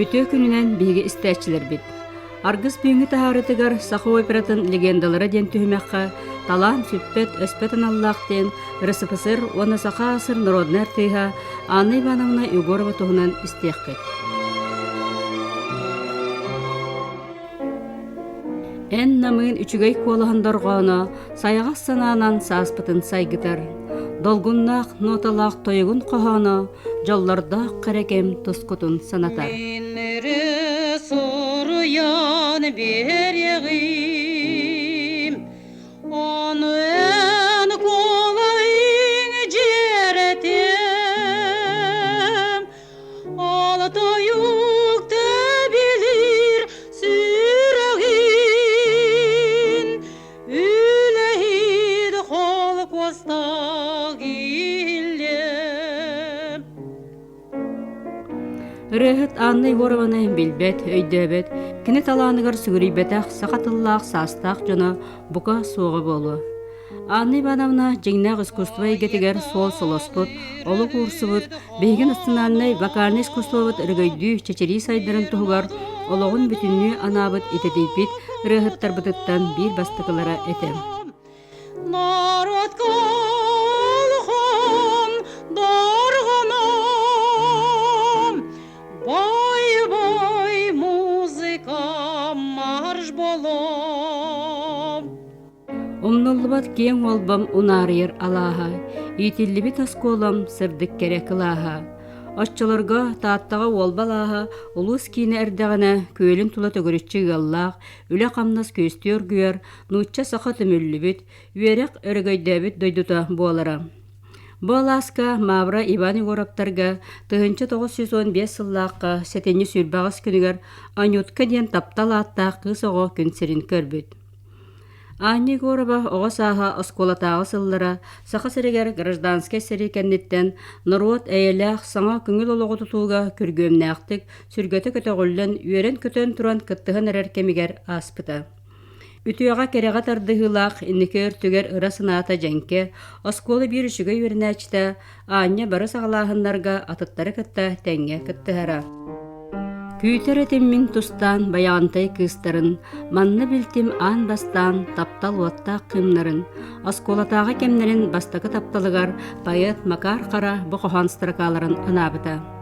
Үтө күнүнен биги истәчлер бит. Аргыс бүйіңі тахарытыгар сақы ойпыратын легендалары ден түхімәққа талан сүппет өспетін аллақтен РСФСР оны сақа асыр народнар тыйха Анна Ивановна Егорова туғынан истеққет. Эн намын үчігей колығындырғаны саяғас сананан сааспытын сайгытар. Долгуннақ ноталақ тойығын қоғаны жоллардақ қарекем тұскутын санатар. Берегим, onu en kolayın ceretem, alta yukta bilir süragin, ülehid kol kostaq illem. Рыхыт Анна Егорованы билбет, өйдөбет, кини талааныгар сүгүрийбетах, сақатыллаах, саастаах жона бука суоға болу. Анна Ивановна жеңнақ искусство егетигер сол солоспут, олу курсубут, бейген ыстынаннай вокальный искусствовут ыргөйдүү чечери сайдарын туһугар, ологун бүтүннүү анабыт итетейпит, рыхыттар бытыттан бир бастыкылара этем. Народ колхон дарганам, бай-бай музыка марш болом. Умнуллубат кең олбам унарыйыр алаха, итиллибит асколам сырдык керек кылаха. Ашчыларга тааттага олбалаха, улус кийне эрдегene көйлүн тула төгөрүччү галлах, үле камнас көстөр гүйөр, нучча саха төмөллүбүт, үерек өргөйдөбүт дойдута буолара. Боласка Мавра Иван Егоровтарга 1915 сыллааққа сетени сүрбағыз күнігер анютка ден тапталааттақ кыз оғы күнсерін көрбіт. Анна Егорова оға саға осколатағы сыллара сақа сәрегер гражданскай сәрі кәннеттен народ әйеләқ саңа күңіл олығы тұтуға күргөмнәқтік сүргөті көтөғілін үйерен көтөн туран кыттығын әрер кемігер аспыта. Үтüяға кереға тардығылақ, инникер түгер ыра сынаата жәнке, осколы бір үшігі үйерінәчті, Анна бары сағалағынларға атыттары кытта тәңге кыттығара. Күйтер этиммин тустан баяғантай кыстарын, манны білтім ан бастан таптал уатта қымнарын, осколатағы кемнерін бастақы тапталығар, байыт макар қара бұқыған стыракаларын анабыта.